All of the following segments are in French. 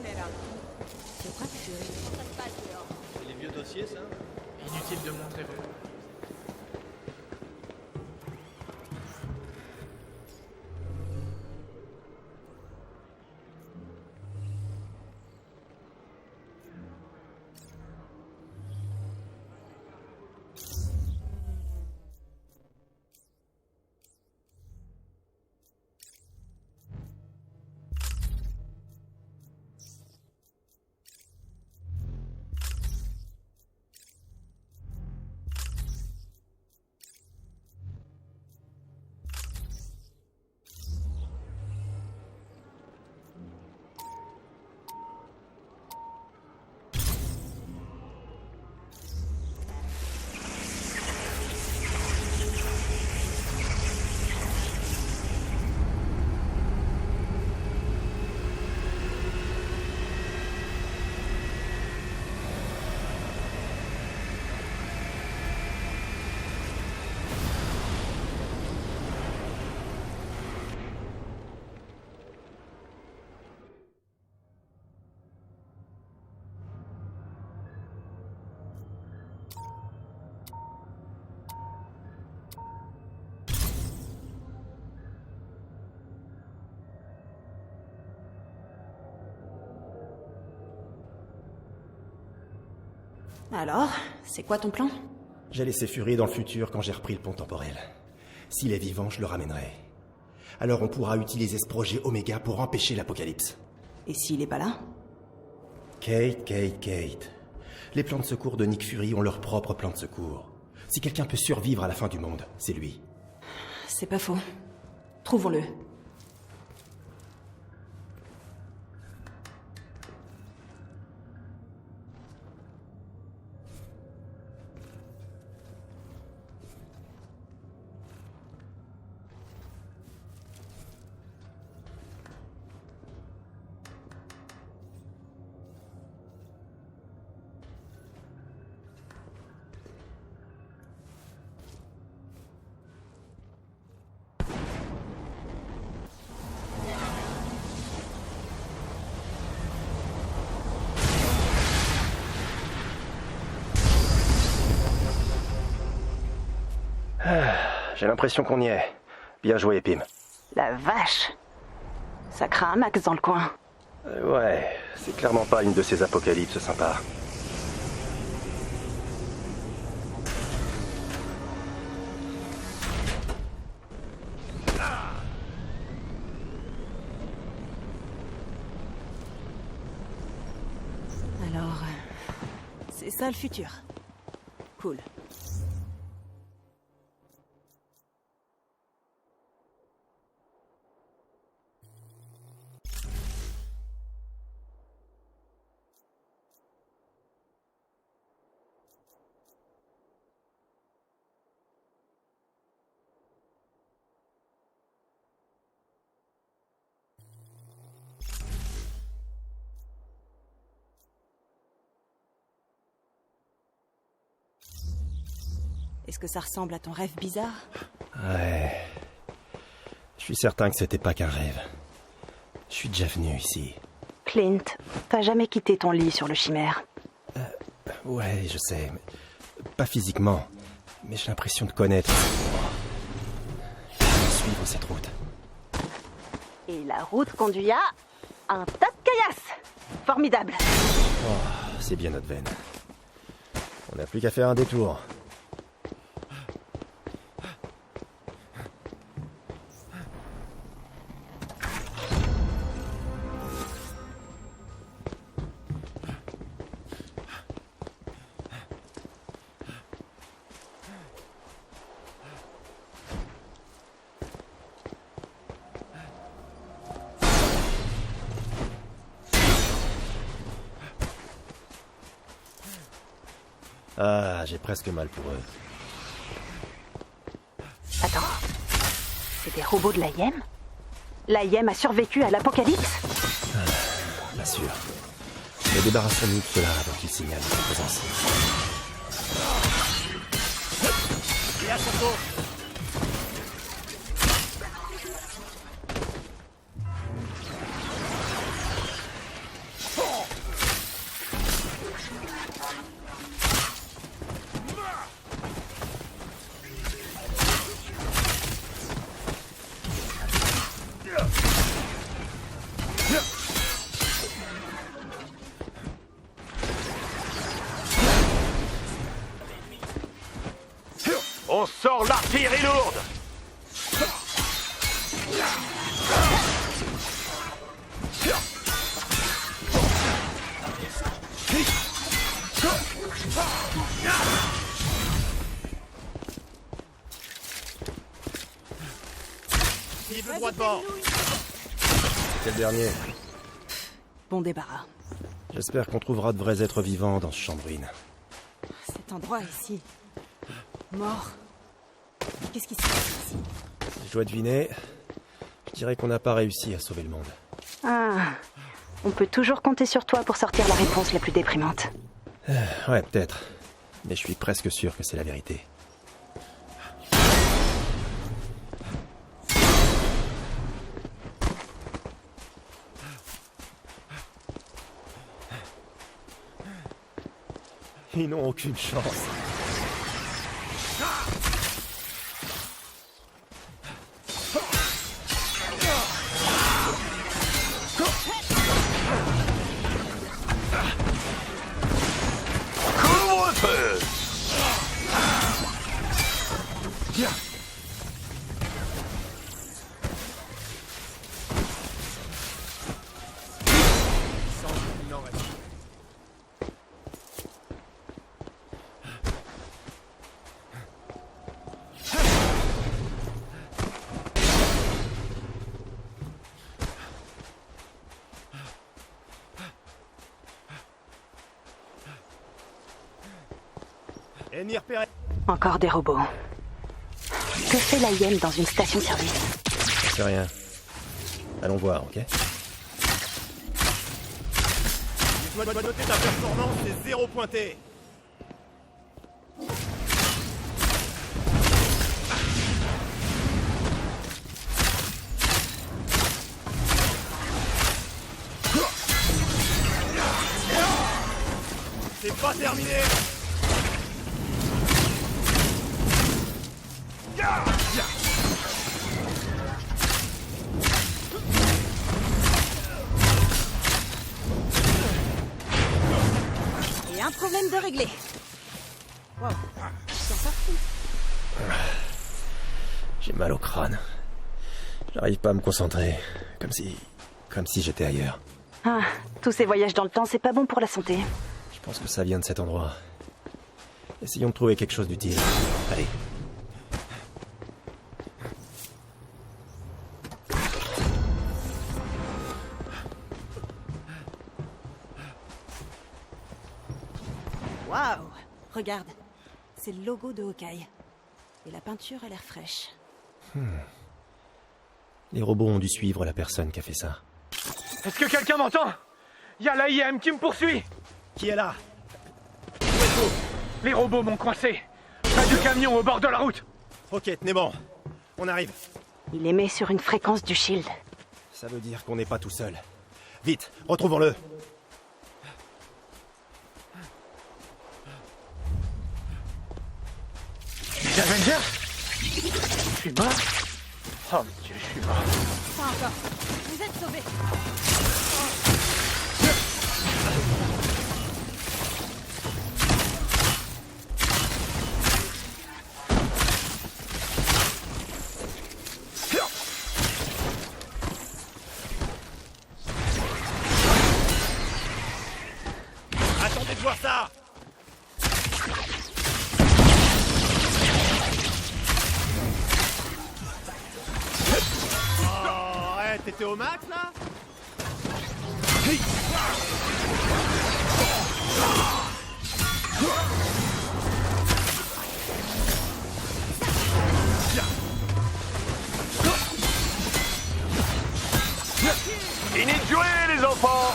C'est les vieux dossiers, ça? Inutile de montrer vos... Alors, c'est quoi ton plan? J'ai laissé Fury dans le futur quand j'ai repris le pont temporel. S'il est vivant, je le ramènerai. Alors on pourra utiliser ce projet Omega pour empêcher l'apocalypse. Et s'il est pas là? Kate. Les plans de secours de Nick Fury ont leur propre plan de secours. Si quelqu'un peut survivre à la fin du monde, c'est lui. C'est pas faux. Trouvons-le. J'ai l'impression qu'on y est. Bien joué, Pim. La vache! Ça craint un max dans le coin. Ouais, c'est clairement pas une de ces apocalypses sympas. Alors, c'est ça le futur. Cool. Est-ce que ça ressemble à ton rêve bizarre? Ouais. Je suis certain que c'était pas qu'un rêve. Je suis déjà venu ici. Clint, t'as jamais quitté ton lit sur le chimère. Ouais, je sais. Mais pas physiquement. Mais j'ai l'impression de connaître. Je vais suivre cette route. Et la route conduit à un tas de caillasses. Formidable. Oh, c'est bien notre veine. On n'a plus qu'à faire un détour. Ah, j'ai presque mal pour eux. Attends. C'est des robots de l'AIM? L'AIM a survécu à l'apocalypse? Bien sûr. Mais débarrassons-nous de cela avant qu'ils signalent notre présence. On sort l'artillerie lourde. Cible droit devant. C'est le dernier. Bon débarras. J'espère qu'on trouvera de vrais êtres vivants dans ce champ de ruines. Cet endroit ici. Mort. Qu'est-ce qui se passe ici? Si je dois deviner, je dirais qu'on n'a pas réussi à sauver le monde. Ah, on peut toujours compter sur toi pour sortir la réponse la plus déprimante. Ouais, peut-être. Mais je suis presque sûr que c'est la vérité. Ils n'ont aucune chance. Couvre-feu. Ennemi repéré. Encore des robots. Que fait la Hyène dans une station-service? C'est rien. Allons voir, ok? Tu dois noter ta performance, c'est 0 pointé. C'est pas terminé. Et un problème de régler. Wow. Ils sont sortis. J'ai mal au crâne. J'arrive pas à me concentrer. Comme si j'étais ailleurs. Ah, tous ces voyages dans le temps, c'est pas bon pour la santé. Je pense que ça vient de cet endroit. Essayons de trouver quelque chose d'utile. Allez. Waouh. Regarde. C'est le logo de Hawkeye. Et la peinture a l'air fraîche. Les robots ont dû suivre la personne qui a fait ça. Est-ce que quelqu'un m'entend? Il y a l'AIM qui me poursuit. Qui est là? Les robots m'ont coincé. Près du camion au bord de la route. Ok, tenez bon. On arrive. Il émet sur une fréquence du Shield. Ça veut dire qu'on n'est pas tout seul. Vite, retrouvons-le. Les Avengers? Je suis mort? Oh mon Dieu, je suis mort. Pas encore. Vous êtes sauvés. Attendez de voir ça. Oh, ouais, t'étais au max là? Fini de jouer, les enfants.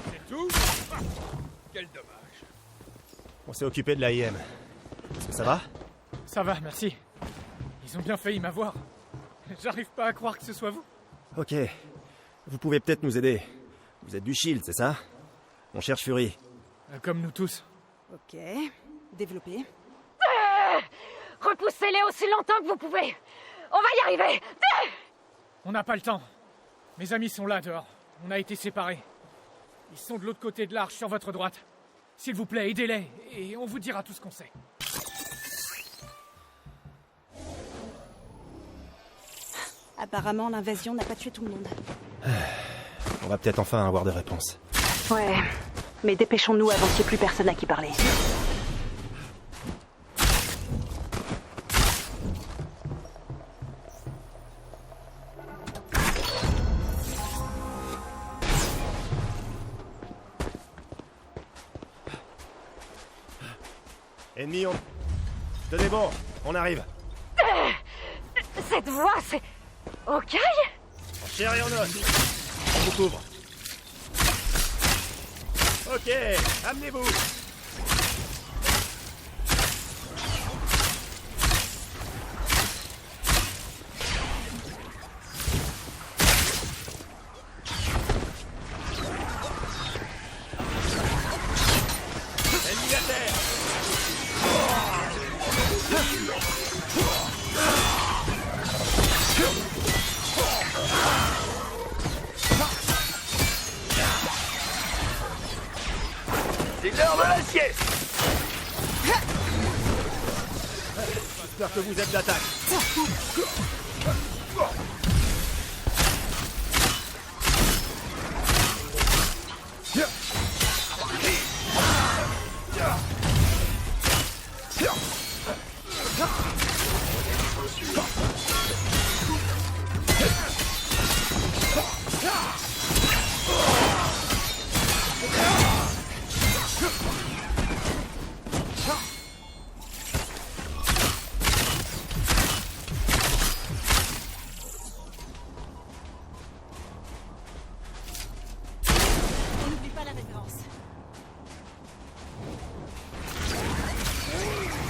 C'est tout? Quel dommage. On s'est occupé de l'AIM. Est-ce que ça va? Ça va, merci. Ils ont bien failli m'avoir. J'arrive pas à croire que ce soit vous. Ok. Vous pouvez peut-être nous aider. Vous êtes du Shield, c'est ça? On cherche Fury. Comme nous tous. Ok. Développé. Repoussez-les aussi longtemps que vous pouvez. On va y arriver. On n'a pas le temps. Mes amis sont là, dehors. On a été séparés. Ils sont de l'autre côté de l'arche, sur votre droite. S'il vous plaît, aidez-les, et on vous dira tout ce qu'on sait. Apparemment, l'invasion n'a pas tué tout le monde. On va peut-être enfin avoir des réponses. Ouais, mais dépêchons-nous avant qu'il n'y ait plus personne à qui parler. Ennemi, on... Tenez bon, on arrive. Cette voix, c'est... Ok. En chair et en os. On vous couvre. Ok, amenez-vous. Ennemi à terre. C'est l'heure de l'acier. J'espère que vous êtes d'attaque. On n'oublie pas la référence.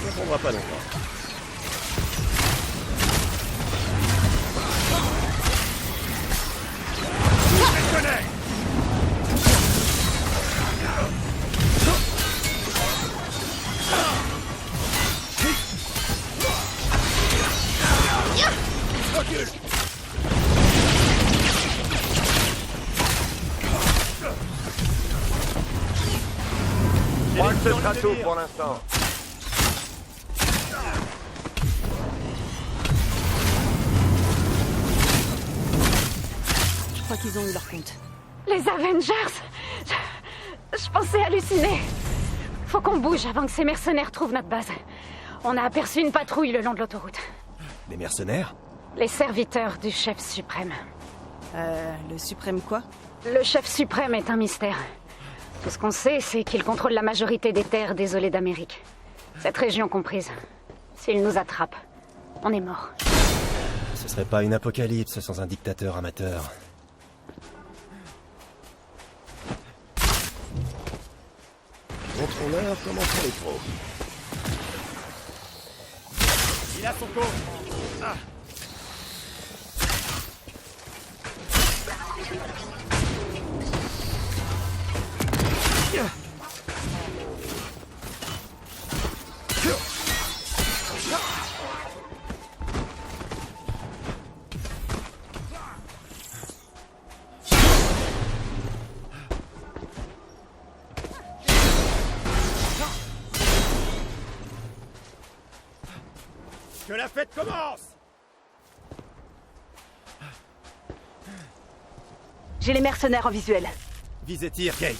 Ça prendra pas longtemps. Je crois que ce sera tout pour l'instant. Je crois qu'ils ont eu leur compte. Les Avengers. Je pensais halluciner. Faut qu'on bouge avant que ces mercenaires trouvent notre base. On a aperçu une patrouille le long de l'autoroute. Des mercenaires? Les serviteurs du chef suprême. Le suprême quoi? Le chef suprême est un mystère. Tout ce qu'on sait, c'est qu'il contrôle la majorité des terres désolées d'Amérique. Cette région comprise. S'il nous attrape, on est mort. Ce serait pas une apocalypse sans un dictateur amateur. Contrôleur, comment font les pros? Il a son coffre. Ah. Que la fête commence! J'ai les mercenaires en visuel. Visez tir, Kate.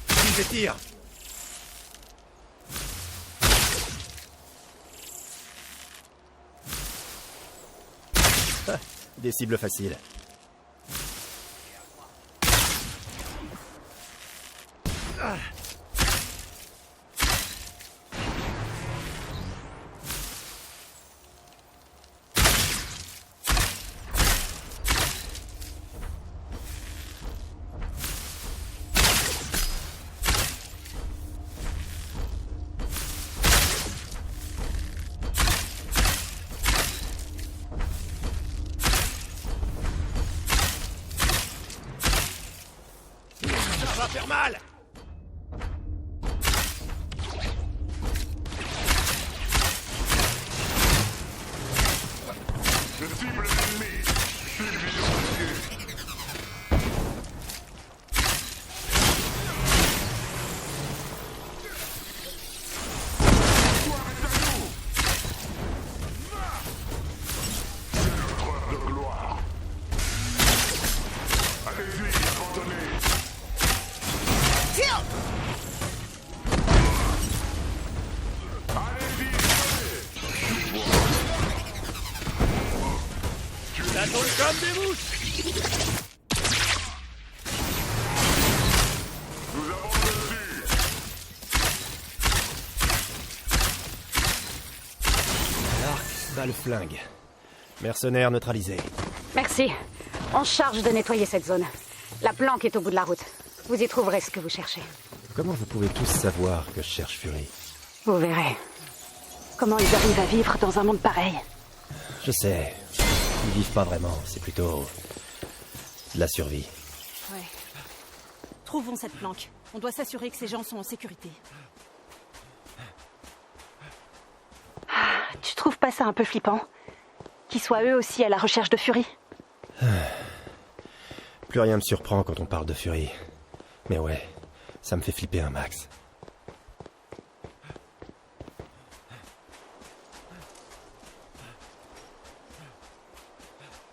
Visez tir. Des cibles faciles. Ça va faire mal! Ça tombe comme des mouches. Nous avons reçu. L'arc, bat le flingue. Mercenaires neutralisés. Merci. On charge de nettoyer cette zone. La planque est au bout de la route. Vous y trouverez ce que vous cherchez. Comment vous pouvez tous savoir que je cherche Fury? Vous verrez. Comment ils arrivent à vivre dans un monde pareil? Je sais. Ils vivent pas vraiment, c'est plutôt... de la survie. Ouais. Trouvons cette planque. On doit s'assurer que ces gens sont en sécurité. Tu trouves pas ça un peu flippant? Qu'ils soient eux aussi à la recherche de Fury? Plus rien me surprend quand on parle de Fury. Mais ouais, ça me fait flipper un max.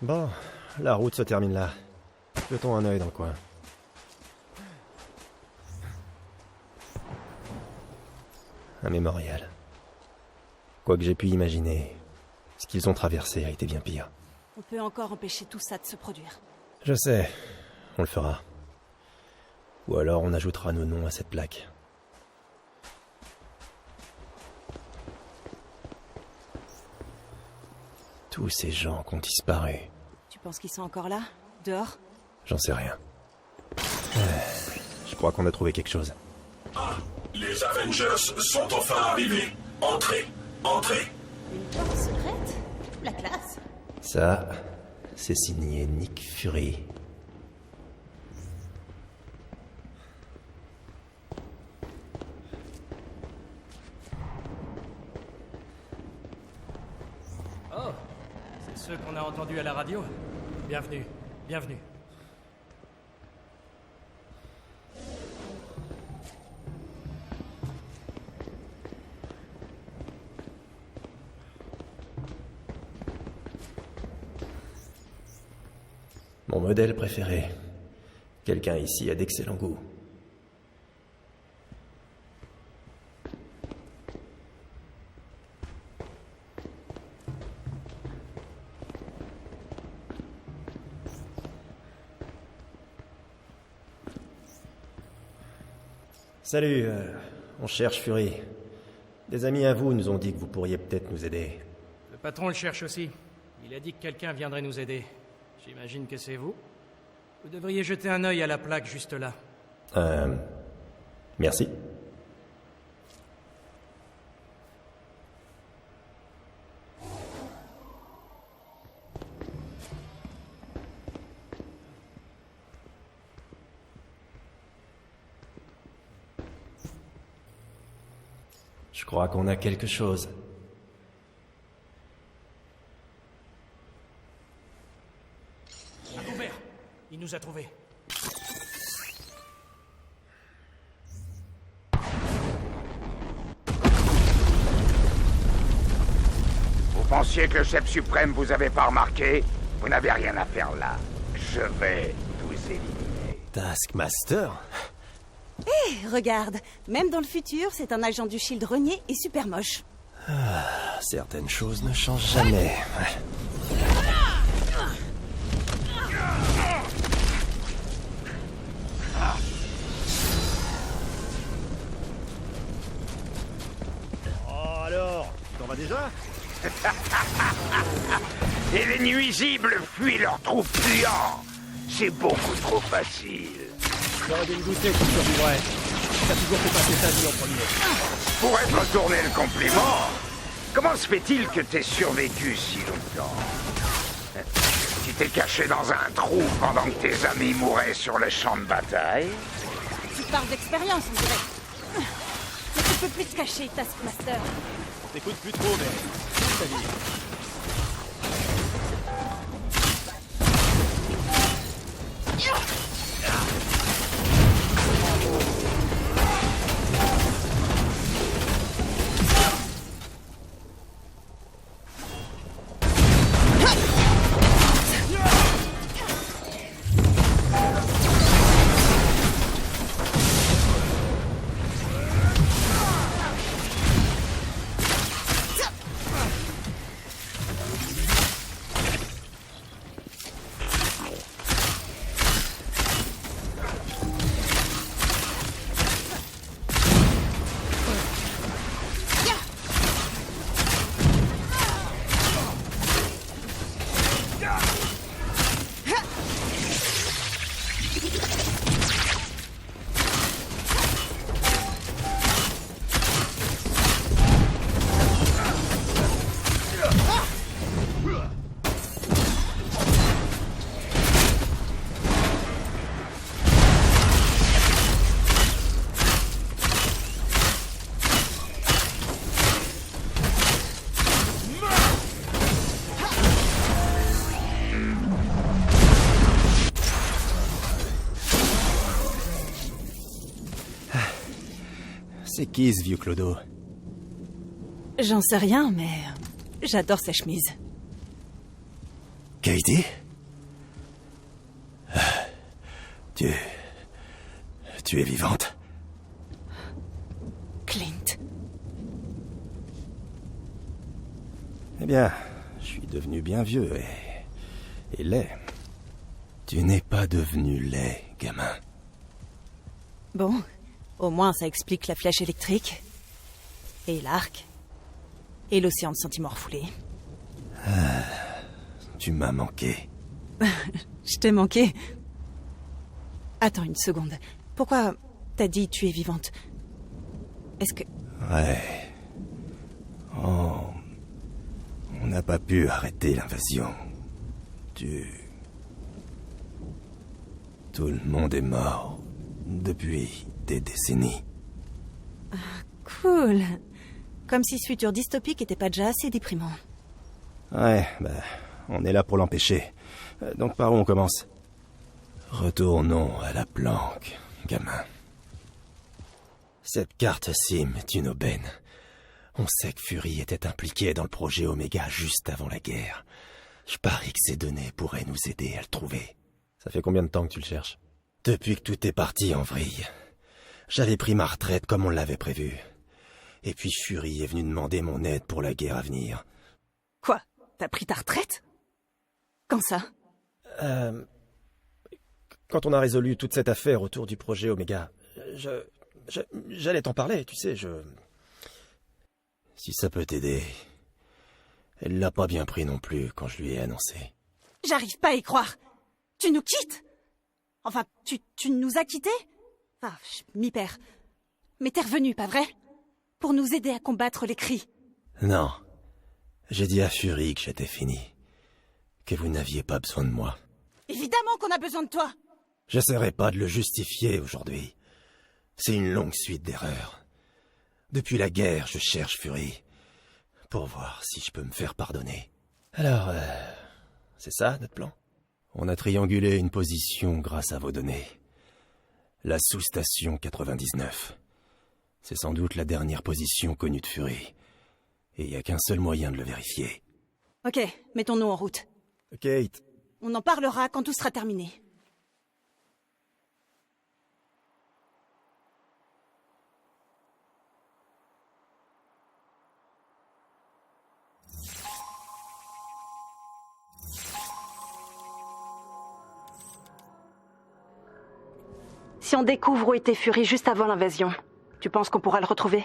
Bon, la route se termine là. Jetons un œil dans le coin. Un mémorial. Quoi que j'ai pu imaginer, ce qu'ils ont traversé a été bien pire. On peut encore empêcher tout ça de se produire. Je sais, on le fera. Ou alors on ajoutera nos noms à cette plaque. Tous ces gens qui ont disparu, Tu penses qu'ils sont encore là? Dehors? j'en sais rien. Je crois qu'on a trouvé quelque chose. Les Avengers sont enfin arrivés. Entrez, entrez. Une porte secrète? La classe? Ça, c'est signé Nick Fury. Oh, c'est ceux qu'on a entendus à la radio. Bienvenue, bienvenue. Mon modèle préféré. Quelqu'un ici a d'excellent goût. Salut, on cherche Fury. Des amis à vous nous ont dit que vous pourriez peut-être nous aider. Le patron le cherche aussi. Il a dit que quelqu'un viendrait nous aider. J'imagine que c'est vous. Vous devriez jeter un œil à la plaque juste là. Merci. Je crois qu'on a quelque chose. À couvert. Il nous a trouvés. Vous pensiez que le chef suprême vous avait pas remarqué? Vous n'avez rien à faire là. Je vais vous éliminer. Taskmaster? Regarde, même dans le futur, c'est un agent du Shield renié et super moche. Certaines choses ne changent jamais. Oh alors, t'en vas déjà? Et les nuisibles fuient leurs trous puants. C'est beaucoup trop facile. J'aurais dû me douter que tu survivrais. T'as toujours fait passer ta vie en premier. Pour être retourné le compliment, comment se fait-il que t'aies survécu si longtemps? Tu t'es caché dans un trou pendant que tes amis mouraient sur le champ de bataille? Tu parles d'expérience, on dirait. Mais tu peux plus te cacher, Taskmaster. T'écoutes plus trop, mais... ta vie. C'est qui ce vieux Clodo? J'en sais rien, mais j'adore sa chemise. Katie? Tu... Tu es vivante? Clint. Eh bien, je suis devenu bien vieux et laid. Tu n'es pas devenu laid, gamin. Bon, au moins ça explique la flèche électrique. Et l'arc. Et l'océan de sentiments refoulés. Tu m'as manqué. Je t'ai manqué. Attends une seconde. Pourquoi t'as dit tu es vivante? Est-ce que... Ouais. Oh... On n'a pas pu arrêter l'invasion. Tout le monde est mort depuis des décennies. Cool. Comme si ce futur dystopique était pas déjà assez déprimant. Ouais, on est là pour l'empêcher. Donc par où on commence? Retournons à la planque, gamin. Cette carte SIM est une aubaine. On sait que Fury était impliqué dans le projet Omega juste avant la guerre. Je parie que ces données pourraient nous aider à le trouver. Ça fait combien de temps que tu le cherches? Depuis que tout est parti en vrille. J'avais pris ma retraite comme on l'avait prévu. Et puis Fury est venu demander mon aide pour la guerre à venir. Quoi? T'as pris ta retraite? Quand ça? Quand on a résolu toute cette affaire autour du projet Omega, j'allais t'en parler, tu sais, Si ça peut t'aider. Elle l'a pas bien pris non plus quand je lui ai annoncé. J'arrive pas à y croire. Tu nous quittes? Enfin, tu nous as quittés? Ah, je m'y perds. Mais t'es revenu, pas vrai? Pour nous aider à combattre les cris. Non. J'ai dit à Fury que j'étais fini. Que vous n'aviez pas besoin de moi. Évidemment qu'on a besoin de toi. J'essaierai pas de le justifier aujourd'hui. C'est une longue suite d'erreurs. Depuis la guerre, je cherche Fury. Pour voir si je peux me faire pardonner. Alors, c'est ça notre plan? On a triangulé une position grâce à vos données. La sous-station 99. C'est sans doute la dernière position connue de Fury. Et il n'y a qu'un seul moyen de le vérifier. Ok, mettons-nous en route. Kate. On en parlera quand tout sera terminé. Si on découvre où était Fury juste avant l'invasion, tu penses qu'on pourra le retrouver?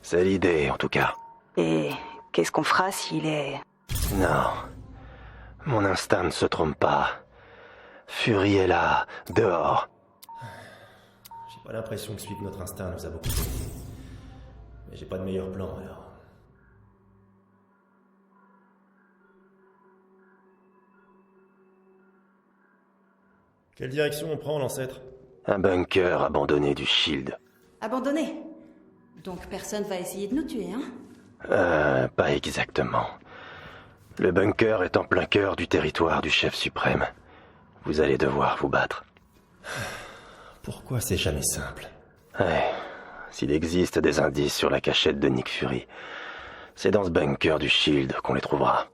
C'est l'idée, en tout cas. Et qu'est-ce qu'on fera s'il est... Non. Mon instinct ne se trompe pas. Fury est là, dehors. J'ai pas l'impression que suivre notre instinct nous a beaucoup aidé. Mais j'ai pas de meilleur plan, alors. Quelle direction on prend, l'ancêtre? Un bunker abandonné du Shield. Abandonné. Donc personne va essayer de nous tuer, hein? Pas exactement. Le bunker est en plein cœur du territoire du chef suprême. Vous allez devoir vous battre. Pourquoi c'est jamais simple? Ouais. S'il existe des indices sur la cachette de Nick Fury, c'est dans ce bunker du Shield qu'on les trouvera.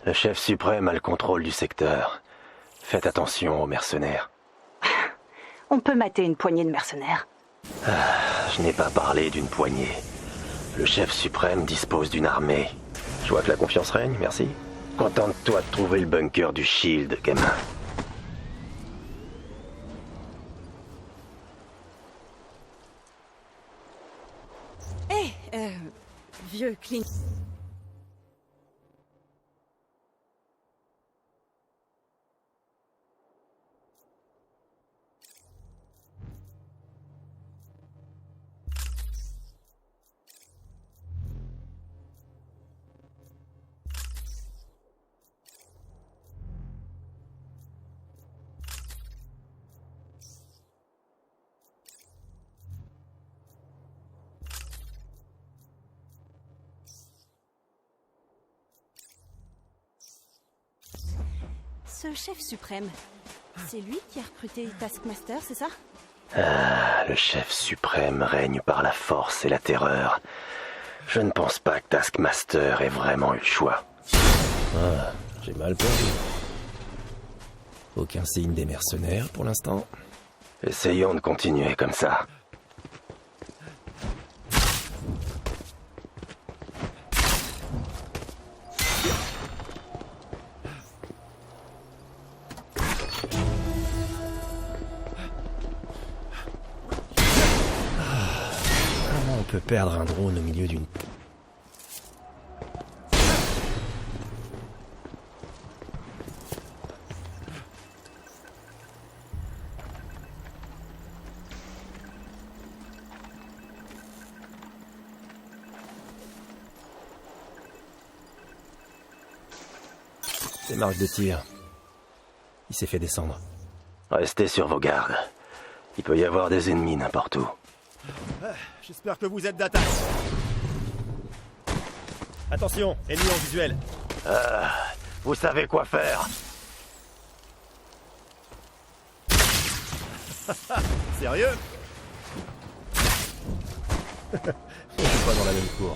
Le chef suprême a le contrôle du secteur. Faites attention aux mercenaires. On peut mater une poignée de mercenaires. Je n'ai pas parlé d'une poignée. Le chef suprême dispose d'une armée. Je vois que la confiance règne, merci. Contente-toi de trouver le bunker du Shield, gamin. Vieux Clint. Ce chef suprême, c'est lui qui a recruté Taskmaster, c'est ça? Ah, le chef suprême règne par la force et la terreur. Je ne pense pas que Taskmaster ait vraiment eu le choix. Ah, j'ai mal perdu. Aucun signe des mercenaires pour l'instant. Essayons de continuer comme ça. Comment on peut perdre un drone au milieu d'une... Des marques de tir. Il s'est fait descendre. Restez sur vos gardes. Il peut y avoir des ennemis n'importe où. J'espère que vous êtes d'attaque. Attention, ennemi en visuel. Vous savez quoi faire. Sérieux? Je suis pas dans la même cour.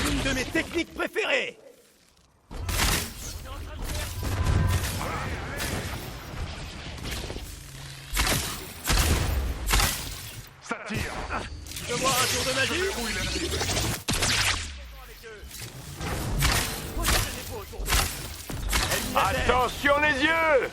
Une de mes techniques préférées. Ça tire. Tu veux voir un tour de magie? Attention les yeux!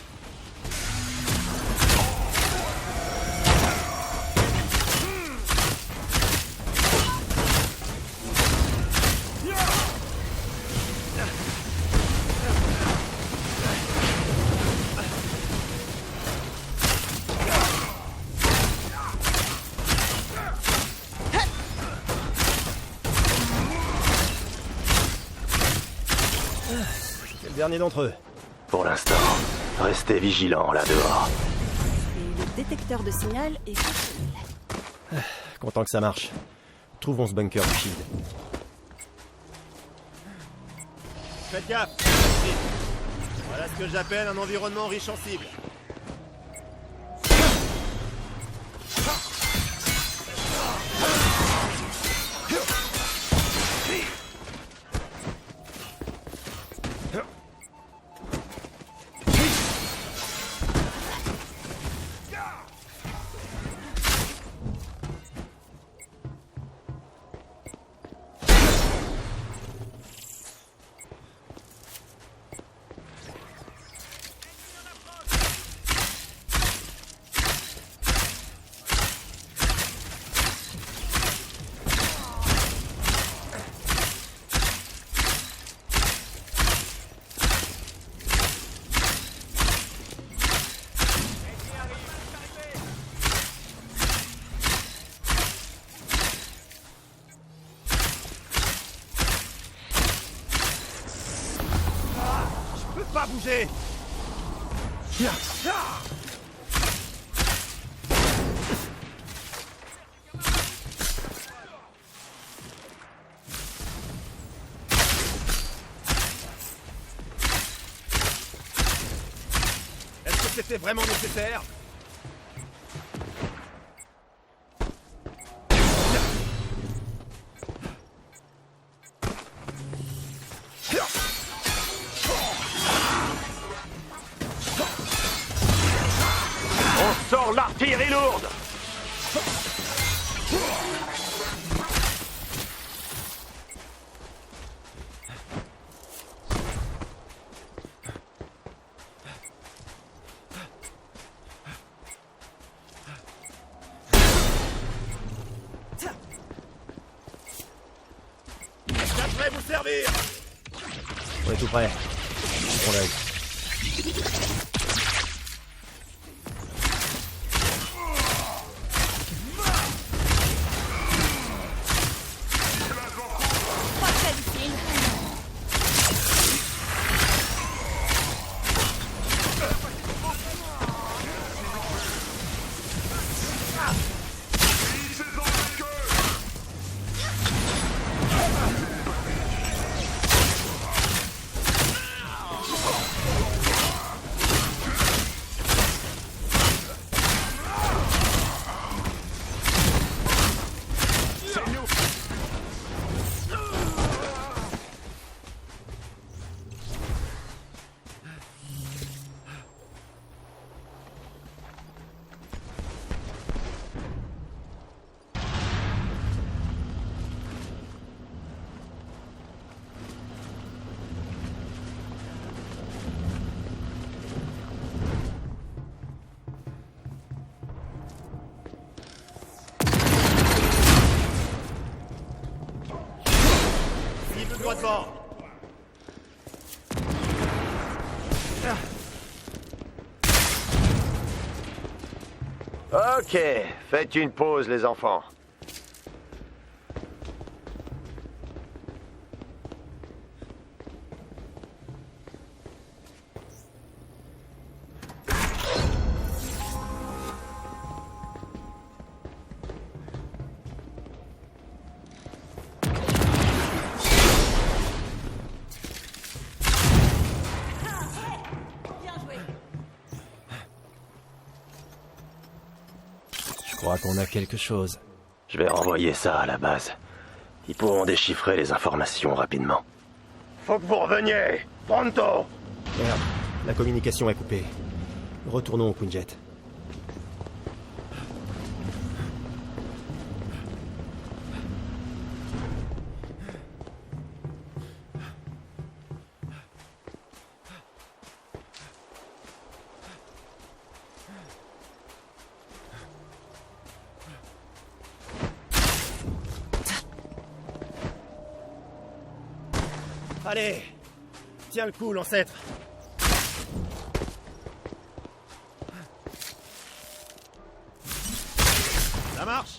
C'est le dernier d'entre eux. Pour l'instant, restez vigilants là dehors. Et le détecteur de signal est fonctionnel. Content que ça marche. Trouvons ce bunker du shield. Faites gaffe. Voilà ce que j'appelle un environnement riche en cibles. bouger. Est-ce que c'était vraiment nécessaire? On sort l'artillerie lourde. J'aimerais vous servir. On est tout prêt. On l'œil. Pas très difficile. Cible droit devant. Ok, faites une pause les enfants. Je crois qu'on a quelque chose. Je vais renvoyer ça à la base. Ils pourront déchiffrer les informations rapidement. Faut que vous reveniez. Pronto. Merde, la communication est coupée. Retournons au Quinjet. Allez, tiens le coup, l'ancêtre. Ça marche?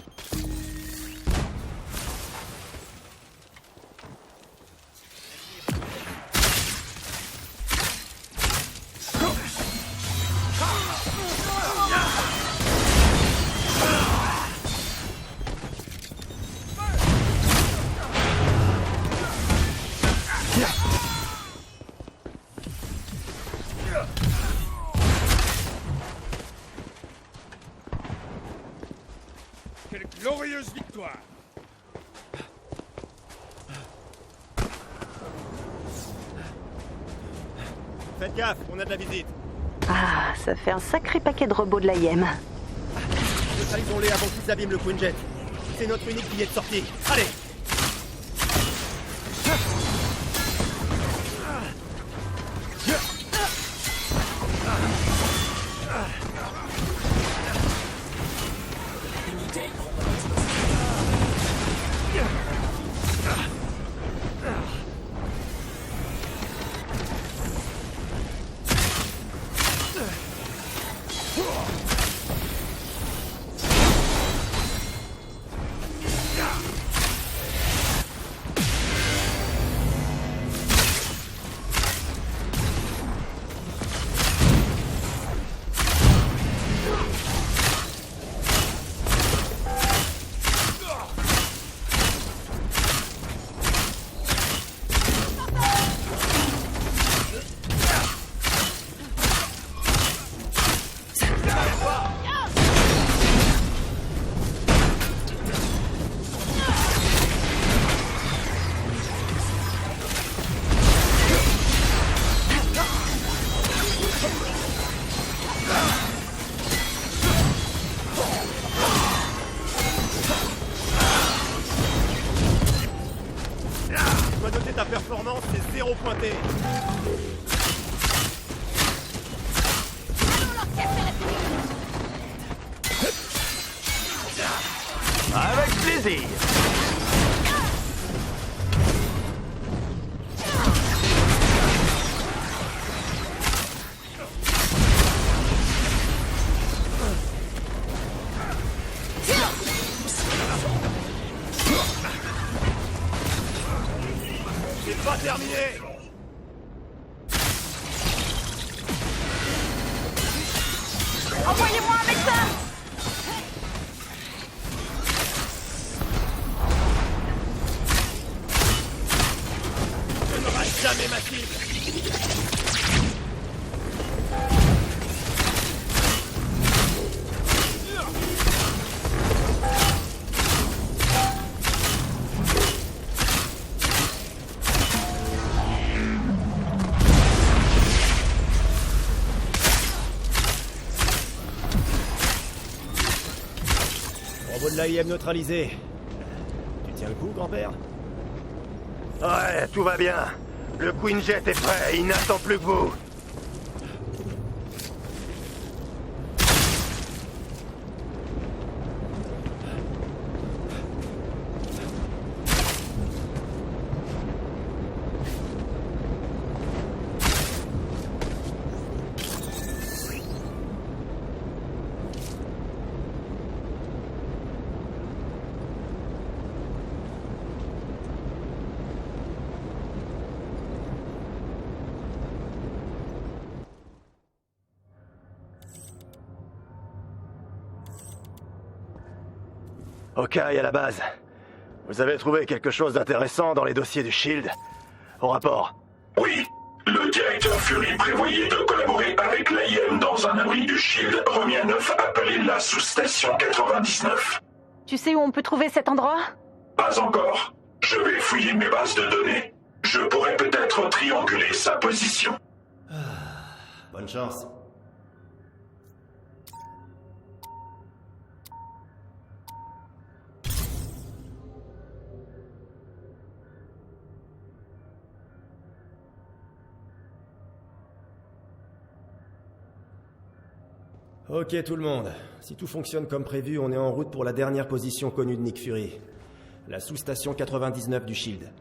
Quelle glorieuse victoire! Faites gaffe, on a de la visite. Ah, ça fait un sacré paquet de robots de la YEM. Neutralisons-les avant qu'ils abîment le Quinjet. C'est notre unique billet de sortie. Allez! c'est ta performance, c'est 0 pointé. Avec plaisir. C'est pas terminé. Envoyez-moi un médecin! Je ne rate jamais ma cible. Robot de l'AIM neutralisé. Tu tiens le coup, grand-père? Ouais, tout va bien. Le Queen Jet est prêt, il n'attend plus que vous. Ok, à la base. Vous avez trouvé quelque chose d'intéressant dans les dossiers du Shield? Au rapport. Oui. Le directeur Fury prévoyait de collaborer avec l'AIM dans un abri du Shield remis à neuf appelé la sous-station 99. Tu sais où on peut trouver cet endroit? Pas encore. Je vais fouiller mes bases de données. Je pourrais peut-être trianguler sa position. Bonne chance. Ok tout le monde, si tout fonctionne comme prévu, on est en route pour la dernière position connue de Nick Fury. La sous-station 99 du Shield.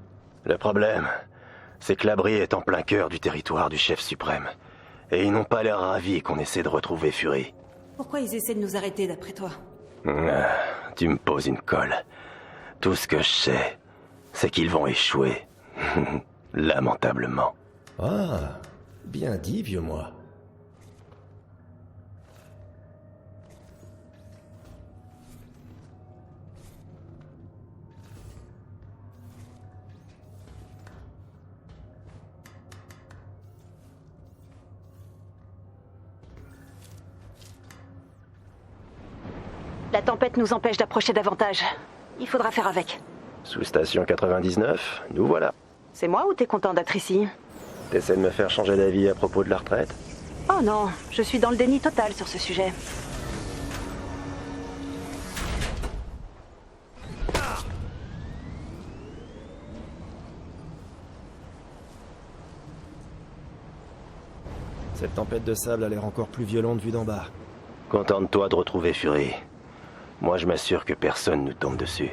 Le problème, c'est que l'abri est en plein cœur du territoire du chef suprême. Et ils n'ont pas l'air ravis qu'on essaie de retrouver Fury. Pourquoi ils essaient de nous arrêter d'après toi? Tu me poses une colle. Tout ce que je sais, c'est qu'ils vont échouer. Lamentablement. Ah, bien dit, vieux moi. La tempête nous empêche d'approcher davantage. Il faudra faire avec. Sous-station 99, nous voilà. C'est moi ou t'es content d'être ici? T'essaies de me faire changer d'avis à propos de la retraite? Oh non, je suis dans le déni total sur ce sujet. Cette tempête de sable a l'air encore plus violente vue d'en bas. Contente-toi de retrouver Fury. Moi, je m'assure que personne nous tombe dessus.